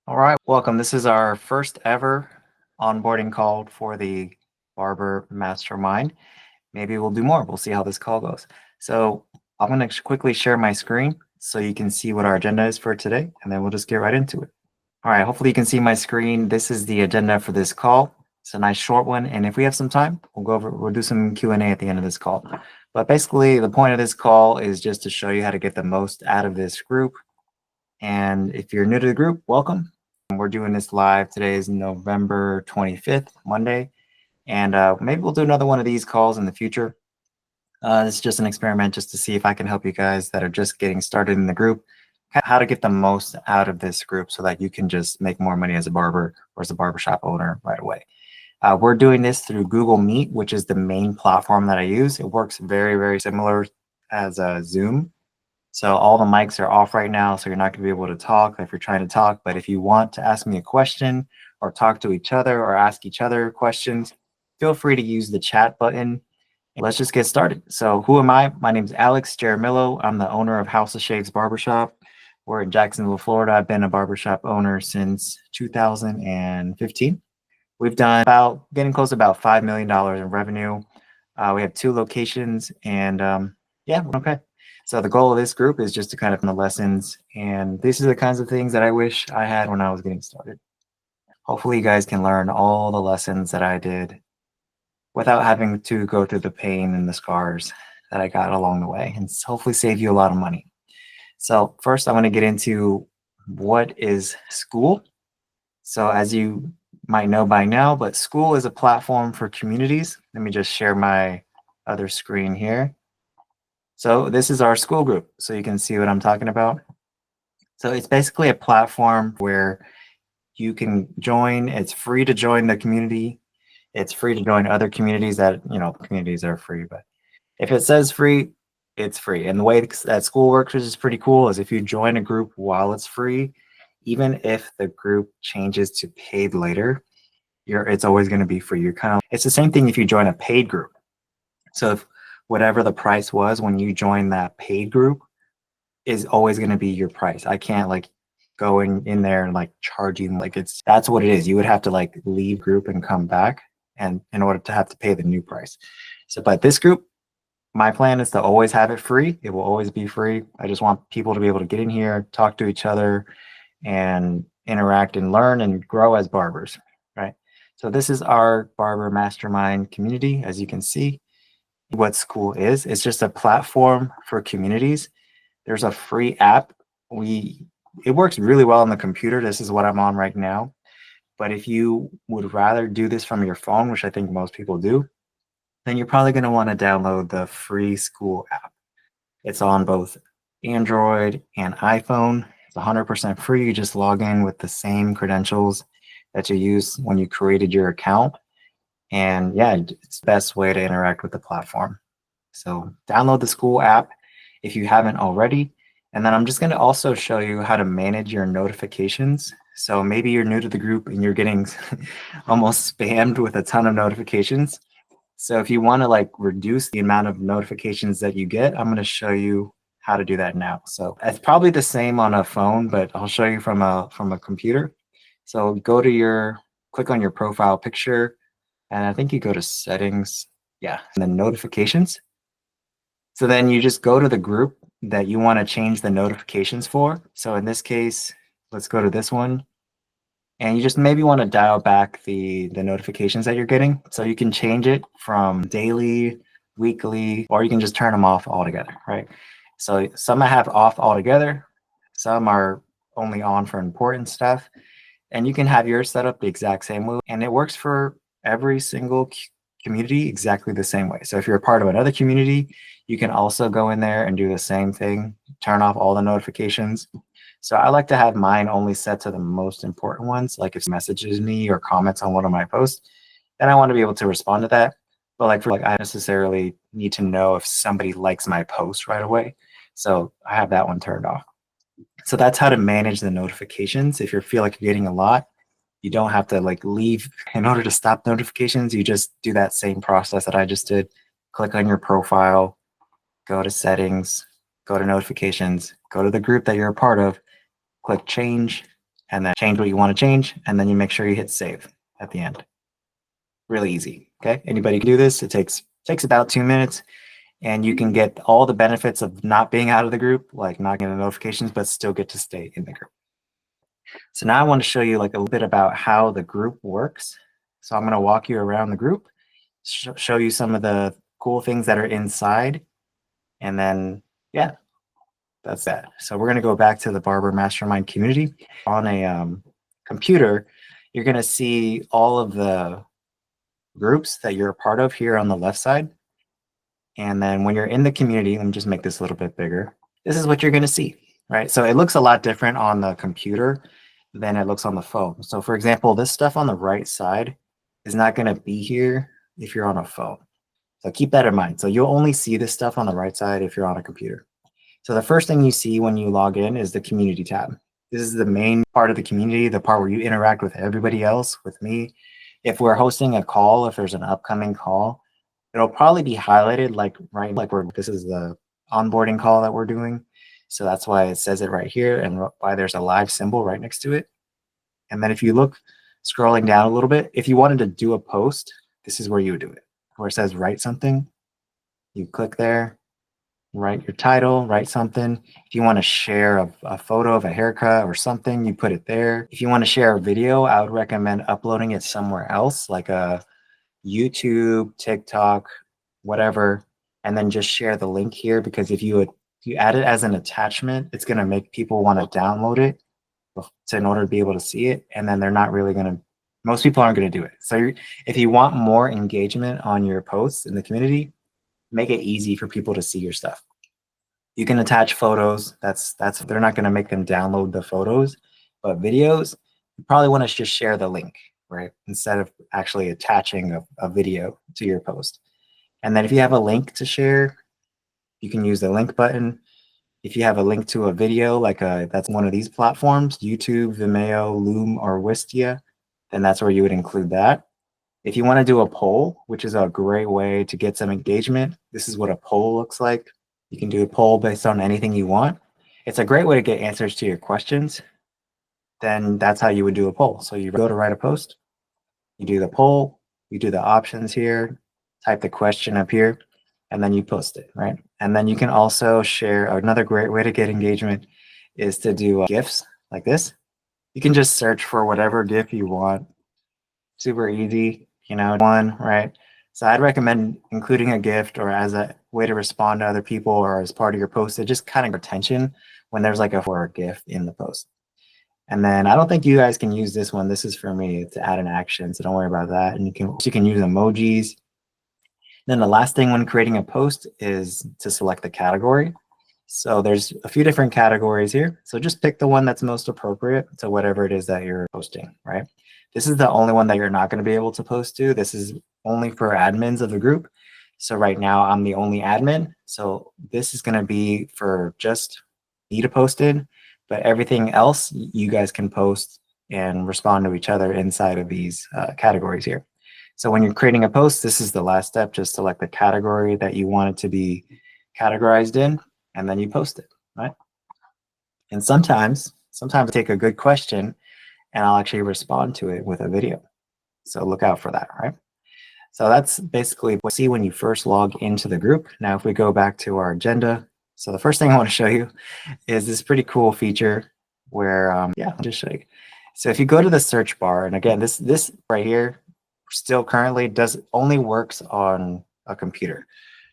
All right, welcome. This is our first ever onboarding call for the Barber Mastermind. Maybe we'll do more. We'll see how this call goes. So I'm going to quickly share my screen so you can see what our agenda is for today, and then we'll just get right into it. All right, hopefully you can see my screen. This is the agenda for this call. It's a nice short one, and if we have some time, we'll do some Q&A at the end of this call. But basically, the point of this call is just to show you how to get the most out of this group. And if you're new to the group, welcome. We're doing this live. Today is November 25th, Monday. And maybe we'll do another one of these calls in the future. It's just an experiment just to see if I can help you guys that are just getting started in the group, how to get the most out of this group so that you can just make more money as a barber or as a barbershop owner right away. We're doing this through Google Meet, which is the main platform that I use. It works very, very similar as Zoom. So all the mics are off right now, so you're not going to be able to talk if you're trying to talk. But if you want to ask me a question or talk to each other or ask each other questions, feel free to use the chat button. Let's just get started. So who am I? My name is Alex Jaramillo. I'm the owner of House of Shades Barbershop. We're in Jacksonville, Florida. I've been a barbershop owner since 2015. We've done getting close to about $5 million in revenue. We have 2 locations, and yeah, we're okay. So the goal of this group is just to kind of the lessons, and these are the kinds of things that I wish I had when I was getting started. Hopefully you guys can learn all the lessons that I did without having to go through the pain and the scars that I got along the way, and hopefully save you a lot of money. So first, I want to get into what is Skool. So as you might know by now, but Skool is a platform for communities. Let me just share my other screen here. So this is our Skool group, so you can see what I'm talking about. So it's basically a platform where you can join. It's free to join the community. It's free to join other communities that, communities are free, but if it says free, it's free. And the way that Skool works, which is pretty cool, is if you join a group while it's free, even if the group changes to paid later, it's always going to be free. It's the same thing if you join a paid group. So if whatever the price was when you join that paid group is always going to be your price. I can't go in there and charge you that's what it is. You would have to leave group and come back and in order to have to pay the new price. So but this group, my plan is to always have it free. It will always be free. I just want people to be able to get in here, talk to each other, and interact and learn and grow as barbers, right? So this is our Barber Mastermind community. As you can see, what Skool is, it's just a platform for communities. There's a free app. It works really well on the computer. This is what I'm on right now. But if you would rather do this from your phone, which I think most people do, then you're probably going to want to download the free Skool app. It's on both Android and iPhone. It's 100% free. You just log in with the same credentials that you used when you created your account. And yeah, it's the best way to interact with the platform. So download the Skool app if you haven't already. And then I'm just going to also show you how to manage your notifications. So maybe you're new to the group and you're getting almost spammed with a ton of notifications. So if you want to reduce the amount of notifications that you get, I'm going to show you how to do that now. So it's probably the same on a phone, but I'll show you from a computer. So click on your profile picture, and I think you go to settings. Yeah, and then notifications. So then you just go to the group that you want to change the notifications for. So in this case, let's go to this one. And you just maybe want to dial back the notifications that you're getting. So you can change it from daily, weekly, or you can just turn them off altogether, right? So some I have off altogether. Some are only on for important stuff. And you can have yours set up the exact same way. And it works for every single community exactly the same way. So if you're a part of another community, you can also go in there and do the same thing, turn off all the notifications. So I like to have mine only set to the most important ones. Like if messages me or comments on one of my posts, then I want to be able to respond to that. But I necessarily need to know if somebody likes my post right away. So I have that one turned off. So that's how to manage the notifications. If you feel like you're getting a lot, you don't have to leave in order to stop notifications. You just do that same process that I just did. Click on your profile, go to settings, go to notifications, go to the group that you're a part of, click change, and then change what you want to change, and then you make sure you hit save at the end. Really easy. Okay, anybody can do this. It takes about 2 minutes, and you can get all the benefits of not being out of the group, like not getting the notifications, but still get to stay in the group. So now I want to show you like a little bit about how the group works. So I'm going to walk you around the group, show you some of the cool things that are inside, and then yeah, that's that. So we're going to go back to the Barber Mastermind community. On a computer, you're going to see all of the groups that you're a part of here on the left side. And then when you're in the community, let me just make this a little bit bigger. This is what you're going to see, right? So it looks a lot different on the computer than it looks on the phone. So for example, this stuff on the right side is not going to be here if you're on a phone. So keep that in mind. So you'll only see this stuff on the right side if you're on a computer. So the first thing you see when you log in is the community tab. This is the main part of the community, the part where you interact with everybody else, with me. If we're hosting a call, if there's an upcoming call, it'll probably be highlighted like this is the onboarding call that we're doing. So that's why it says it right here and why there's a live symbol right next to it. And then if you look scrolling down a little bit, if you wanted to do a post, this is where you would do it. Where it says write something, you click there, write your title, write something. If you want to share a photo of a haircut or something, you put it there. If you want to share a video, I would recommend uploading it somewhere else, like a YouTube, TikTok, whatever, and then just share the link here, because if you add it as an attachment, it's going to make people want to download it in order to be able to see it, and then they're not really going to, most people aren't going to do it. So if you want more engagement on your posts in the community, make it easy for people to see your stuff. You can attach photos. That's they're not going to make them download the photos, but videos, you probably want to just share the link, right? Instead of actually attaching a video to your post. And then if you have a link to share, you can use the link button. If you have a link to a video, like that's one of these platforms, YouTube, Vimeo, Loom, or Wistia, then that's where you would include that. If you want to do a poll, which is a great way to get some engagement, this is what a poll looks like. You can do a poll based on anything you want. It's a great way to get answers to your questions. Then that's how you would do a poll. So you go to write a post, you do the poll, you do the options here, type the question up here, and then you post it, right? And then you can also share. Another great way to get engagement is to do GIFs like this. You can just search for whatever GIF you want. Super easy, one, right? So I'd recommend including a gift or as a way to respond to other people or as part of your post. It just kind of attention when there's like a gift in the post. And then I don't think you guys can use this one. This is for me to add an action, so don't worry about that. And you can use emojis. Then the last thing when creating a post is to select the category. So there's a few different categories here. So just pick the one that's most appropriate to whatever it is that you're posting, right? This is the only one that you're not going to be able to post to. This is only for admins of the group. So right now I'm the only admin. So this is going to be for just me to post in, but everything else you guys can post and respond to each other inside of these categories here. So when you're creating a post, this is the last step. Just select the category that you want it to be categorized in, and then you post it, right? And sometimes I take a good question and I'll actually respond to it with a video. So look out for that, right? So that's basically what you see when you first log into the group. Now, if we go back to our agenda, so the first thing I want to show you is this pretty cool feature where, I'll just show you. So if you go to the search bar, and again, this right here still currently only works on a computer.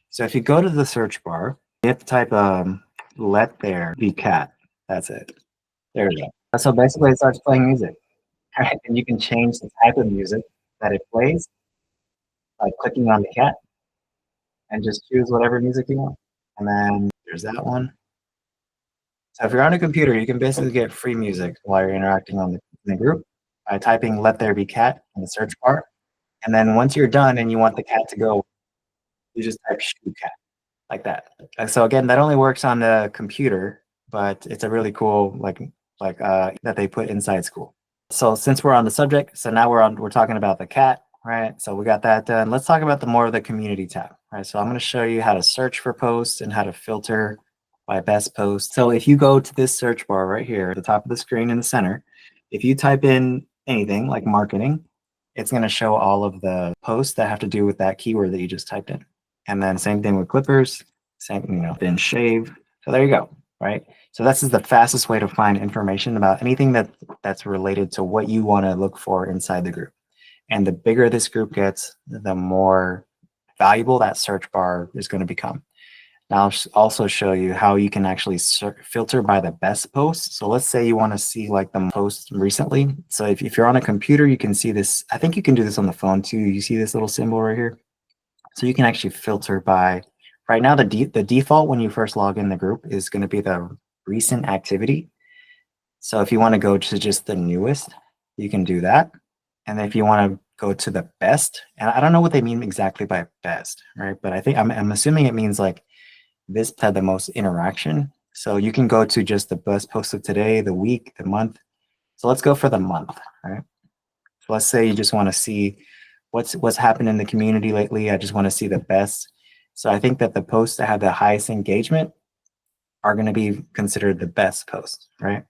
So if you go to the search bar, you have to type let there be cat. That's it. There we go. So basically it starts playing music. Right? And you can change the type of music that it plays by clicking on the cat and just choose whatever music you want. And then there's that one. So if you're on a computer, you can basically get free music while you're interacting in the group by typing let there be cat in the search bar. And then once you're done and you want the cat to go, you just type shoo cat like that. So again, that only works on the computer, but it's a really cool that they put inside Skool. So since we're on the subject, so now we're talking about the cat, right? So we got that done. Let's talk about more of the community tab, right? So I'm going to show you how to search for posts and how to filter by best post. So if you go to this search bar right here at the top of the screen in the center, if you type in anything like marketing, it's going to show all of the posts that have to do with that keyword that you just typed in. And then same thing with clippers, same, then shave. So there you go, right? So this is the fastest way to find information about anything that's related to what you want to look for inside the group. And the bigger this group gets, the more valuable that search bar is going to become. Now I'll also show you how you can actually filter by the best posts. So let's say you want to see like the posts recently. So if you're on a computer, you can see this. I think you can do this on the phone too. You see this little symbol right here? So you can actually filter by, right now the default when you first log in the group is going to be the recent activity. So if you want to go to just the newest, you can do that. And then if you want to go to the best, and I don't know what they mean exactly by best, right? But I think I'm assuming it means like this had the most interaction. So you can go to just the best post of today, the week, the month. So let's go for the month, right? So let's say you just want to see what's happened in the community lately. I just want to see the best. So I think that the posts that have the highest engagement are going to be considered the best posts, right?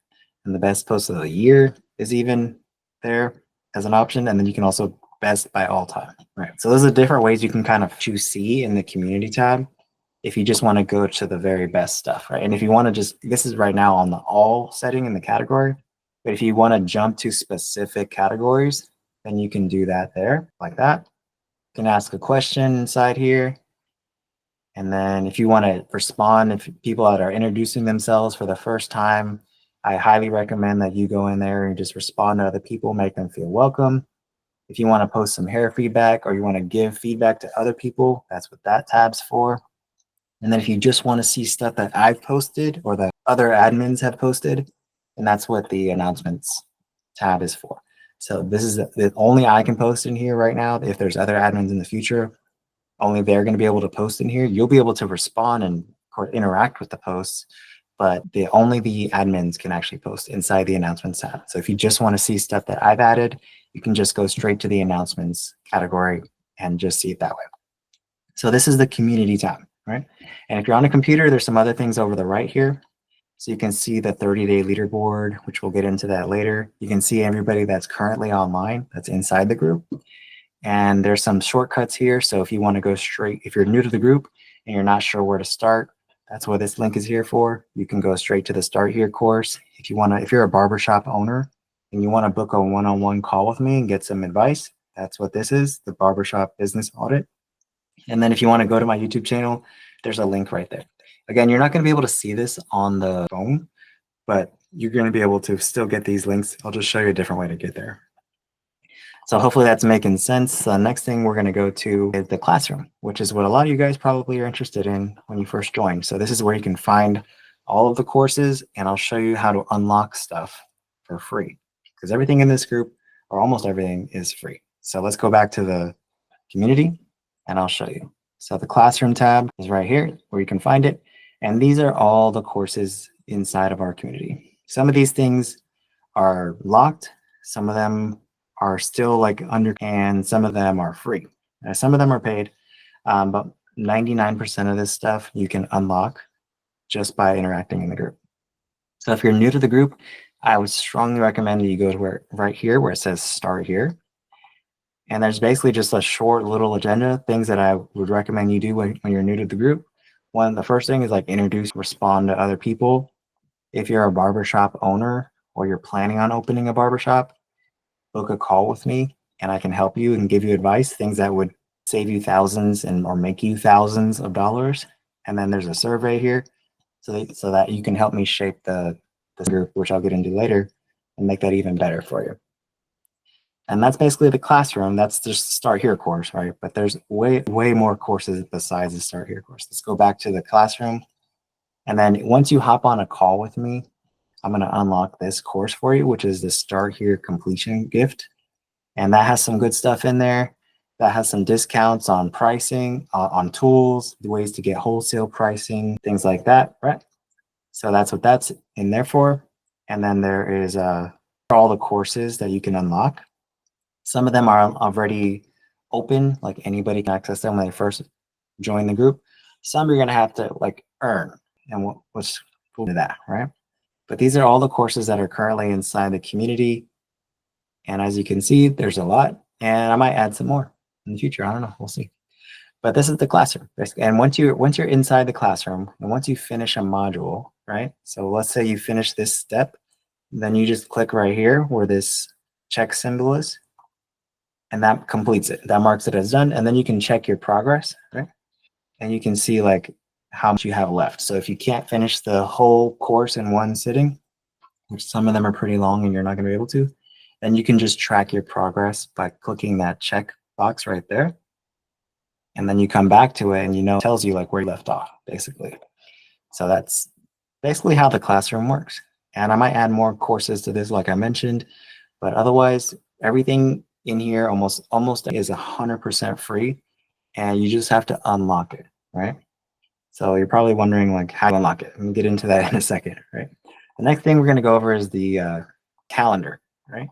And the best post of the year is even there as an option. And then you can also best by all time, right? So those are different ways you can kind of choose see in the community tab if you just want to go to the very best stuff, right? And if you want to just, this is right now on the all setting in the category, but if you want to jump to specific categories, then you can do that there like that. You can ask a question inside here. And then if you want to respond, if people that are introducing themselves for the first time, I highly recommend that you go in there and just respond to other people, make them feel welcome. If you want to post some hair feedback or you want to give feedback to other people, that's what that tab's for. And then if you just want to see stuff that I've posted or that other admins have posted, and that's what the announcements tab is for. So this is the only I can post in here right now. If there's other admins in the future, only they're going to be able to post in here. You'll be able to respond and interact with the posts, but only the admins can actually post inside the announcements tab. So if you just want to see stuff that I've added, you can just go straight to the announcements category and just see it that way. So this is the community tab, right? And if you're on a computer, there's some other things over the right here. So you can see the 30-day leaderboard, which we'll get into that later. You can see everybody that's currently online that's inside the group. And there's some shortcuts here. So if you want to go straight, if you're new to the group and you're not sure where to start, that's what this link is here for. You can go straight to the Start Here course. If you're a barbershop owner and you want to book a one-on-one call with me and get some advice, that's what this is, the Barbershop Business Audit. And then if you want to go to my YouTube channel, there's a link right there. Again, you're not going to be able to see this on the phone, but you're going to be able to still get these links. I'll just show you a different way to get there. So hopefully that's making sense. The next thing we're going to go to is the classroom, which is what a lot of you guys probably are interested in when you first join. So this is where you can find all of the courses, and I'll show you how to unlock stuff for free, because everything in this group, or almost everything, is free. So let's go back to the community and I'll show you. So the classroom tab is right here where you can find it. And these are all the courses inside of our community. Some of these things are locked. Some of them are still like under, and some of them are free. Now, some of them are paid, but 99% of this stuff you can unlock just by interacting in the group. So if you're new to the group, I would strongly recommend that you go to right here where it says Start Here. And there's basically just a short little agenda, things that I would recommend you do when you're new to the group. The first thing is like introduce, respond to other people. If you're a barbershop owner or you're planning on opening a barbershop, book a call with me and I can help you and give you advice, things that would save you thousands or make you thousands of dollars. And then there's a survey here so that you can help me shape the group, which I'll get into later, and make that even better for you. And that's basically the classroom. That's just the Start Here course, right? But there's way more courses besides the Start Here course. Let's go back to the classroom. And then once you hop on a call with me, I'm going to unlock this course for you, which is the Start Here completion gift. And that has some good stuff in there. That has some discounts on pricing, on tools, the ways to get wholesale pricing, things like that, right? So that's what that's in there for. And then there is all the courses that you can unlock. Some of them are already open, like anybody can access them when they first join the group. Some you're going to have to like earn, and we'll do that, right? But these are all the courses that are currently inside the community. And as you can see, there's a lot, and I might add some more in the future. I don't know, we'll see. But this is the classroom. And once you're inside the classroom, and once you finish a module, right? So let's say you finish this step, then you just click right here where this check symbol is, and that completes it. That marks it as done, and then you can check your progress, right? And you can see like how much you have left. So if you can't finish the whole course in one sitting, which some of them are pretty long and you're not going to be able to, then you can just track your progress by clicking that check box right there. And then you come back to it and it tells you like where you left off, basically. So that's basically how the classroom works. And I might add more courses to this, like I mentioned, but otherwise everything in here almost is 100% free, and you just have to unlock it, right? So you're probably wondering like how to unlock it. We'll get into that in a second, right? The next thing we're going to go over is the calendar, right?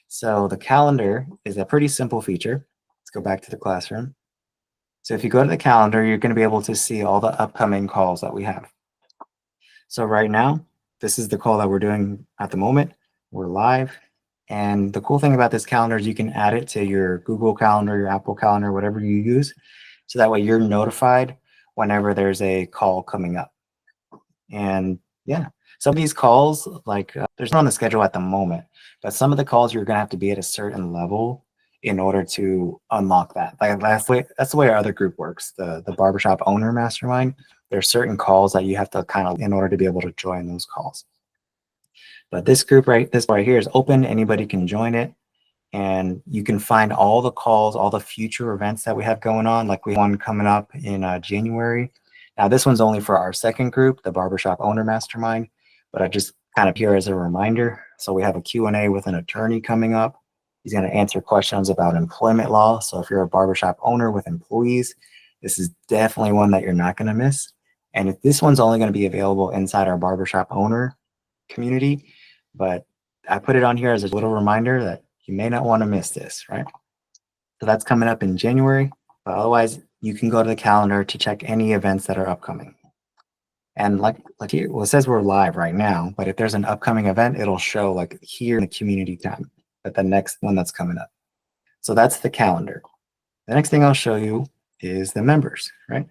So the calendar is a pretty simple feature. Let's go back to the classroom. So if you go to the calendar, you're going to be able to see all the upcoming calls that we have. So right now, this is the call that we're doing at the moment. We're live. And the cool thing about this calendar is you can add it to your Google Calendar, your Apple Calendar, whatever you use. So that way you're notified whenever there's a call coming up. And yeah, some of these calls, like there's none on the schedule at the moment, but some of the calls you're going to have to be at a certain level in order to unlock that. Like that's the way our other group works, the Barbershop Owner Mastermind. There's certain calls that you have to kind of in order to be able to join those calls. But this group this right here is open. Anybody can join it. And you can find all the calls, all the future events that we have going on. Like we have one coming up in January. Now this one's only for our second group, the Barbershop Owner Mastermind, but I just kind of here as a reminder. So we have a Q&A with an attorney coming up. He's going to answer questions about employment law. So if you're a barbershop owner with employees, this is definitely one that you're not going to miss. And if this one's only going to be available inside our barbershop owner community, but I put it on here as a little reminder that you may not want to miss this, right? So that's coming up in January, but otherwise you can go to the calendar to check any events that are upcoming. And like here, well, it says we're live right now, but if there's an upcoming event, it'll show like here in the community tab at the next one that's coming up. So that's the calendar. The next thing I'll show you is the members, right?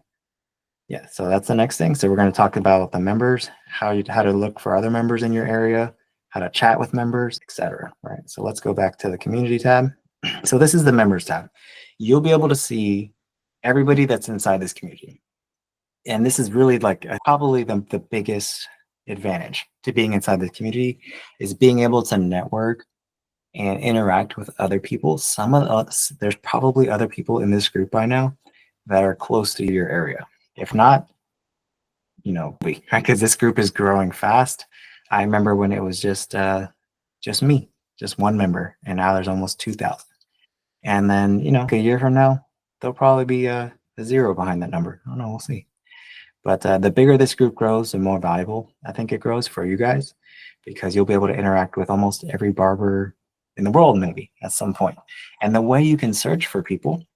Yeah, so that's the next thing. So we're going to talk about the members, how to look for other members in your area, how to chat with members, etc. Right. So let's go back to the community tab. So this is the members tab. You'll be able to see everybody that's inside this community. And this is really like probably the biggest advantage to being inside the community is being able to network and interact with other people. Some of us, there's probably other people in this group by now that are close to your area. If not, because this group is growing fast. I remember when it was just me, just one member, and now there's almost 2,000. And then, a year from now, there'll probably be a 0 behind that number. I don't know, we'll see. But the bigger this group grows, the more valuable I think it grows for you guys, because you'll be able to interact with almost every barber in the world, maybe at some point. And the way you can search for people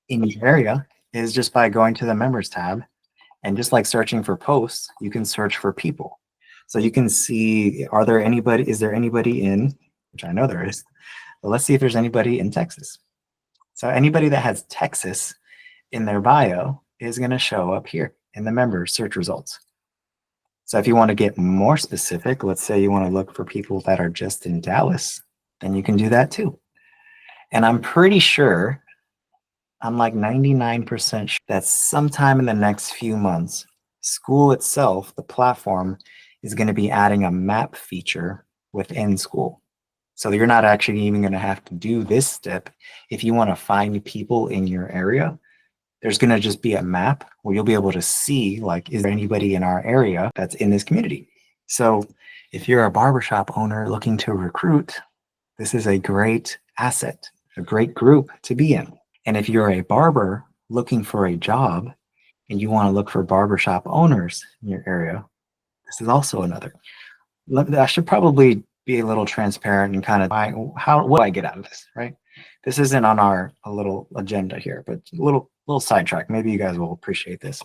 in your area is just by going to the members tab, and just like searching for posts, you can search for people. So you can see, is there anybody in, which I know there is, but let's see if there's anybody in Texas. So anybody that has Texas in their bio is going to show up here in the members search results. So if you want to get more specific, let's say you want to look for people that are just in Dallas, then you can do that too. And I'm pretty sure, I'm like 99% sure that sometime in the next few months, Skool itself, the platform, is going to be adding a map feature within Skool. So you're not actually even going to have to do this step. If you want to find people in your area, there's going to just be a map where you'll be able to see, like, is there anybody in our area that's in this community? So if you're a barbershop owner looking to recruit, this is a great asset, a great group to be in. And if you're a barber looking for a job and you want to look for barbershop owners in your area, this is also another. I should probably be a little transparent and kind of what do I get out of this, right? This isn't on our little agenda here, but a little sidetrack. Maybe you guys will appreciate this.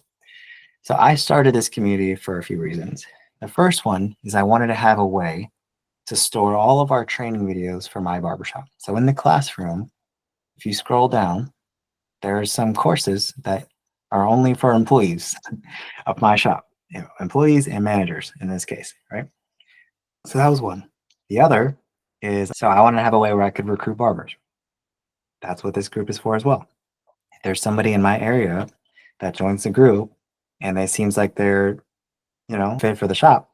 So I started this community for a few reasons. The first one is I wanted to have a way to store all of our training videos for my barbershop. So in the classroom, if you scroll down, there are some courses that are only for employees of my shop, employees and managers in this case, right? So that was one. The other is, so I want to have a way where I could recruit barbers. That's what this group is for as well. If there's somebody in my area that joins the group and it seems like they're, fit for the shop,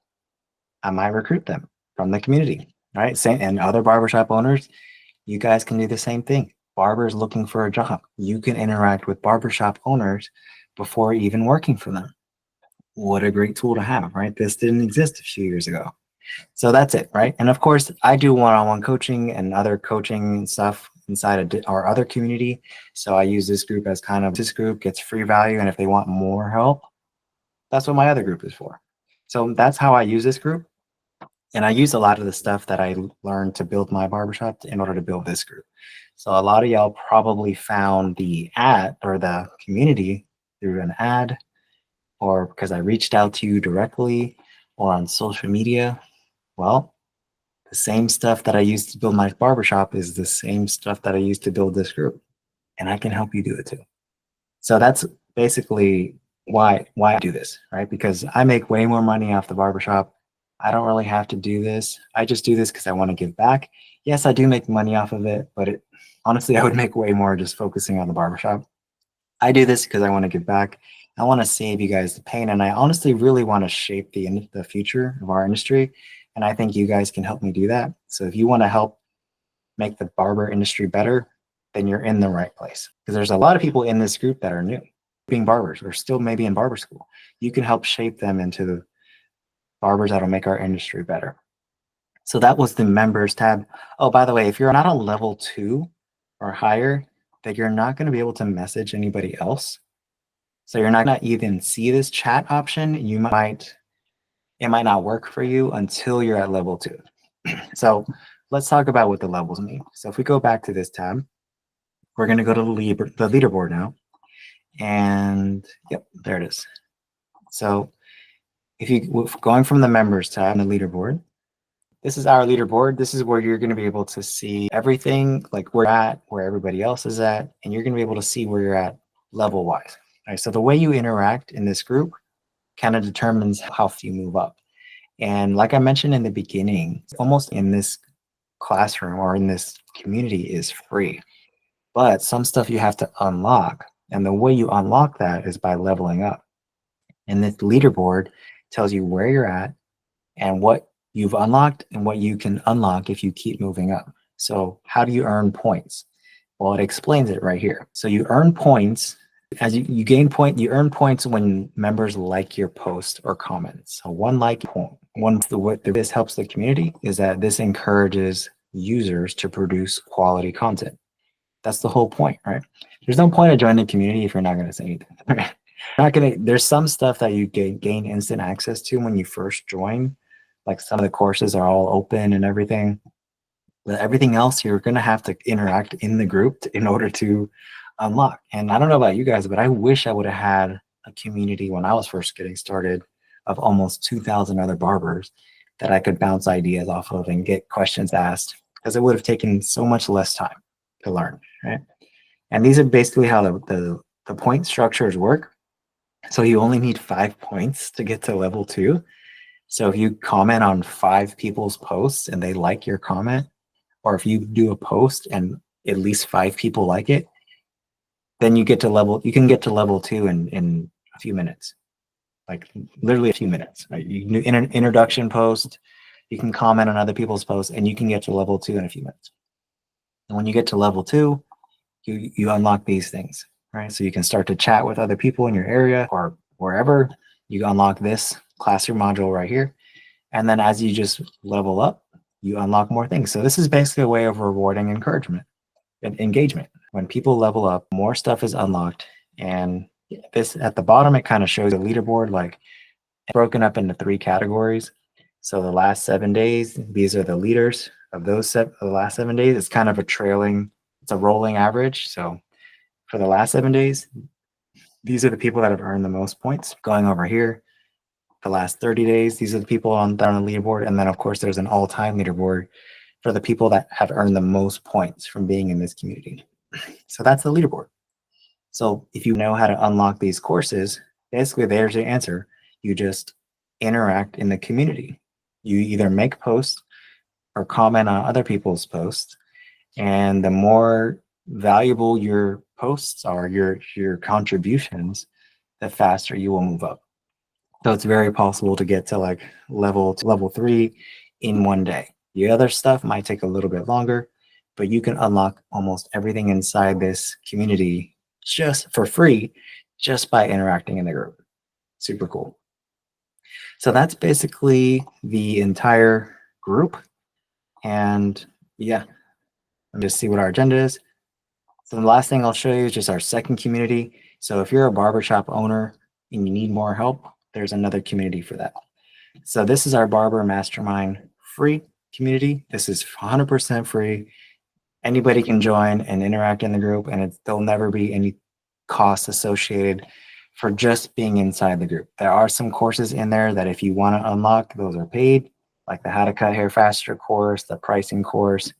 I might recruit them from the community, right? Same, and other barbershop owners, you guys can do the same thing. Barbers looking for a job, you can interact with barbershop owners before even working for them. What a great tool to have, right? This didn't exist a few years ago. So that's it, right? And of course, I do one-on-one coaching and other coaching and stuff inside of our other community. So I use this group as kind of, this group gets free value. And if they want more help, that's what my other group is for. So that's how I use this group. And I use a lot of the stuff that I learned to build my barbershop in order to build this group. So a lot of y'all probably found the ad or the community through an ad, or because I reached out to you directly or on social media. Well, the same stuff that I used to build my barbershop is the same stuff that I used to build this group. And I can help you do it too. So that's basically why I do this, right? Because I make way more money off the barbershop. I don't really have to do this. I just do this because I want to give back. Yes, I do make money off of it, but honestly, I would make way more just focusing on the barbershop. I do this because I want to give back. I want to save you guys the pain. And I honestly really want to shape the future of our industry. And I think you guys can help me do that. So if you want to help make the barber industry better, then you're in the right place. Because there's a lot of people in this group that are new, being barbers or still maybe in barber school. You can help shape them into the barbers that'll make our industry better. So that was the members tab. Oh, by the way, if you're not on level 2 or higher, that you're not going to be able to message anybody else. So you're not going to even see this chat option. It might not work for you until you're at level 2. So let's talk about what the levels mean. So if we go back to this tab, we're going to go to the leaderboard now. And yep, there it is. So going from the members tab in the leaderboard, this is our leaderboard. This is where you're going to be able to see everything, like where you're at, where everybody else is at, and you're going to be able to see where you're at level wise. All right, so the way you interact in this group kind of determines how you move up. And like I mentioned in the beginning, almost in this classroom or in this community is free, but some stuff you have to unlock. And the way you unlock that is by leveling up. And this leaderboard tells you where you're at and what you've unlocked and what you can unlock if you keep moving up. So how do you earn points? Well, it explains it right here. So you earn points as you gain point. You earn points when members like your post or comments. So one like point. What this helps the community is that this encourages users to produce quality content. That's the whole point, right? There's no point of joining the community if you're not going to say anything. Right? There's some stuff that you gain instant access to when you first join. Like some of the courses are all open and everything. But everything else, you're going to have to interact in the group in order to unlock. And I don't know about you guys, but I wish I would have had a community when I was first getting started of almost 2,000 other barbers that I could bounce ideas off of and get questions asked, because it would have taken so much less time to learn, right? And these are basically how the point structures work. So you only need 5 points to get to level 2. So if you comment on 5 people's posts and they like your comment, or if you do a post and at least 5 people like it, then you can get to level 2 in a few minutes, like literally a few minutes. Right? You can do an introduction post, you can comment on other people's posts, and you can get to level 2 in a few minutes. And when you get to level 2, you unlock these things, right? So you can start to chat with other people in your area or wherever. You unlock this classroom module right here. And then as you just level up, you unlock more things. So this is basically a way of rewarding encouragement and engagement. When people level up, more stuff is unlocked. And this at the bottom, it kind of shows a leaderboard, like broken up into 3 categories. So the last 7 days, these are the leaders of the last 7 days. It's kind of it's a rolling average. So for the last 7 days, these are the people that have earned the most points. Going over here, the last 30 days. These are the people on the leaderboard. And then, of course, there's an all-time leaderboard for the people that have earned the most points from being in this community. So that's the leaderboard. So if you know how to unlock these courses, basically there's the answer. You just interact in the community. You either make posts or comment on other people's posts. And the more valuable your posts are, your contributions, the faster you will move up. So it's very possible to get to like level 3 in one day. The other stuff might take a little bit longer, but you can unlock almost everything inside this community just for free, just by interacting in the group. Super cool. So that's basically the entire group. And yeah, let me just see what our agenda is. So the last thing I'll show you is just our second community. So if you're a barbershop owner and you need more help, there's another community for that. So this is our Barber Mastermind free community. This is 100% free. Anybody can join and interact in the group, and there'll never be any costs associated for just being inside the group. There are some courses in there that if you want to unlock, those are paid, like the How to Cut Hair Faster course, the pricing course.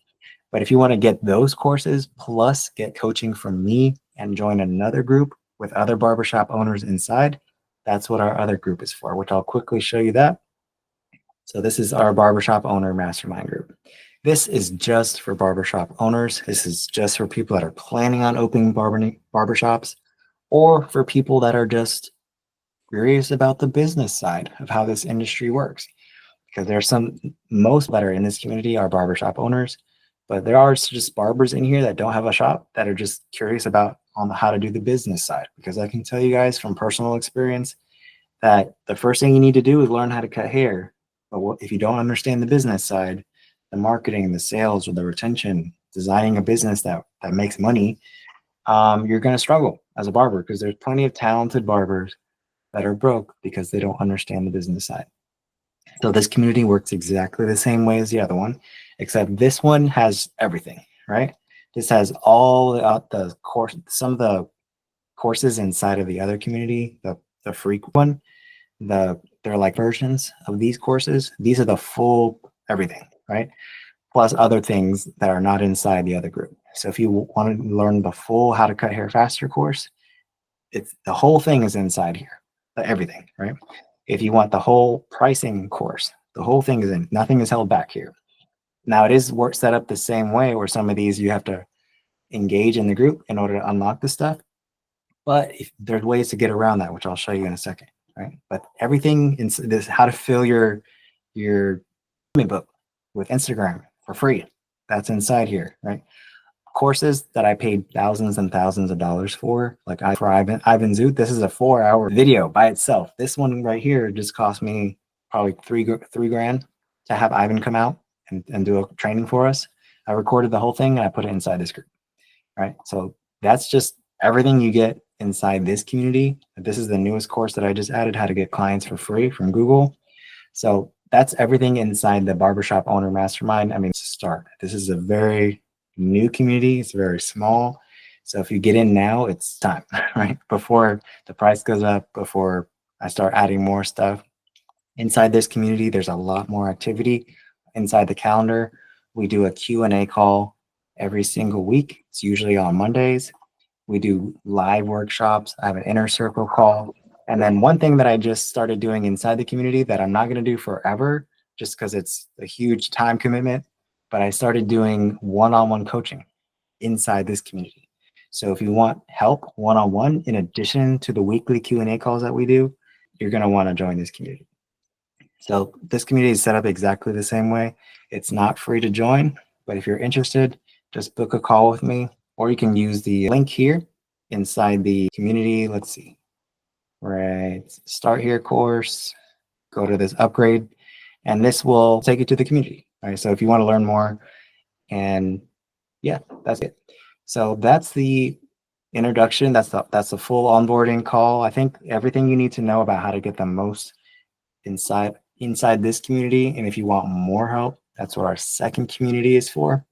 But if you want to get those courses plus get coaching from me and join another group with other barbershop owners inside, that's what our other group is for, which I'll quickly show you that. So this is our barbershop owner mastermind group. This is just for barbershop owners. This is just for people that are planning on opening barbershops, or for people that are just curious about the business side of how this industry works. Because there's most that are in this community are barbershop owners, but there are just barbers in here that don't have a shop that are just curious about on how to do the business side. Because I can tell you guys from personal experience that the first thing you need to do is learn how to cut hair. But if you don't understand the business side, the marketing, the sales, or the retention, designing a business that makes money, you're going to struggle as a barber, because there's plenty of talented barbers that are broke because they don't understand the business side. So this community works exactly the same way as the other one, except this one has everything, right? This has all the course, some of the courses inside of the other community, the free one, they're like versions of these courses. These are the full everything, right? Plus other things that are not inside the other group. So if you want to learn the full How to Cut Hair Faster course, the whole thing is inside here, everything, right? If you want the whole pricing course, the whole thing is in, nothing is held back here. Now it is set up the same way, where some of these you have to engage in the group in order to unlock the stuff. But there's ways to get around that, which I'll show you in a second, right? But everything in this, how to fill your book with Instagram for free, that's inside here, right? Courses that I paid thousands and thousands of dollars for, like for Ivan Zoot, this is a 4-hour video by itself. This one right here just cost me probably three grand to have Ivan come out and do a training for us. I recorded the whole thing and I put it inside this group, right? So that's just everything you get inside this community. This is the newest course that I just added, how to get clients for free from Google. So that's everything inside the Barbershop Owner Mastermind. I mean, to start, this is a very new community. It's very small. So if you get in now, it's time, right? Before the price goes up, before I start adding more stuff. Inside this community, there's a lot more activity. Inside the calendar, we do a Q&A call every single week. It's usually on Mondays. We do live workshops. I have an inner circle call. And then one thing that I just started doing inside the community that I'm not going to do forever, just because it's a huge time commitment, but I started doing one-on-one coaching inside this community. So if you want help one-on-one, in addition to the weekly Q&A calls that we do, you're going to want to join this community. So this community is set up exactly the same way. It's not free to join, but if you're interested, just book a call with me, or you can use the link here inside the community. Let's see, right, start here course, go to this upgrade, and this will take you to the community. All right, so if you want to learn more, and yeah, that's it. So that's the introduction. That's the full onboarding call. I think everything you need to know about how to get the most inside this community. And if you want more help, that's what our second community is for.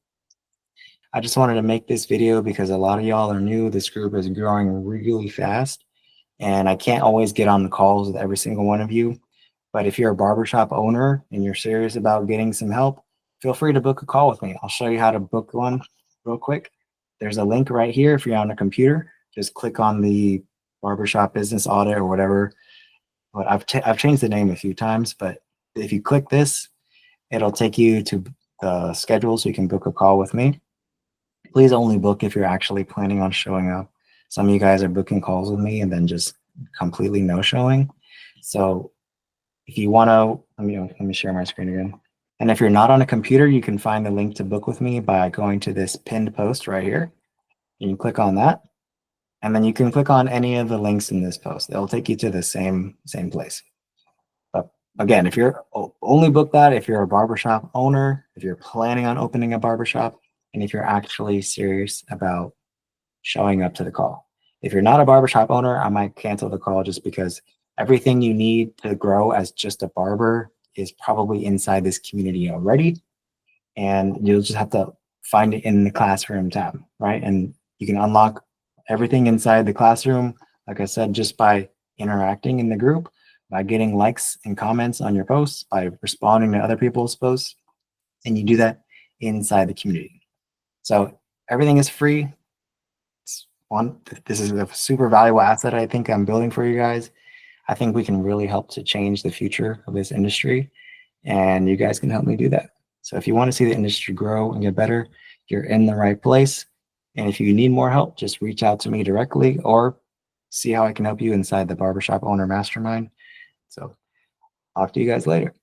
I just wanted to make this video because a lot of y'all are new. This group is growing really fast, and I can't always get on the calls with every single one of you. But if you're a barbershop owner and you're serious about getting some help, feel free to book a call with me. I'll show you how to book one real quick. There's a link right here. If you're on a computer, just click on the barbershop business audit or whatever. But I've changed the name a few times, but if you click this, it'll take you to the schedule so you can book a call with me. Please only book if you're actually planning on showing up. Some of you guys are booking calls with me and then just completely no showing. So if you want to, let me share my screen again. And if you're not on a computer, you can find the link to book with me by going to this pinned post right here. You can click on that, and then you can click on any of the links in this post. They'll take you to the same place. But again, if you're only book that if you're a barbershop owner, if you're planning on opening a barbershop, and if you're actually serious about showing up to the call. If you're not a barbershop owner, I might cancel the call just because everything you need to grow as just a barber is probably inside this community already. And you'll just have to find it in the classroom tab, right? And you can unlock everything inside the classroom, like I said, just by interacting in the group, by getting likes and comments on your posts, by responding to other people's posts. And you do that inside the community. So everything is free. This is a super valuable asset I think I'm building for you guys. I think we can really help to change the future of this industry, and you guys can help me do that. So if you want to see the industry grow and get better, you're in the right place. And if you need more help, just reach out to me directly or see how I can help you inside the Barbershop Owner Mastermind. So talk to you guys later.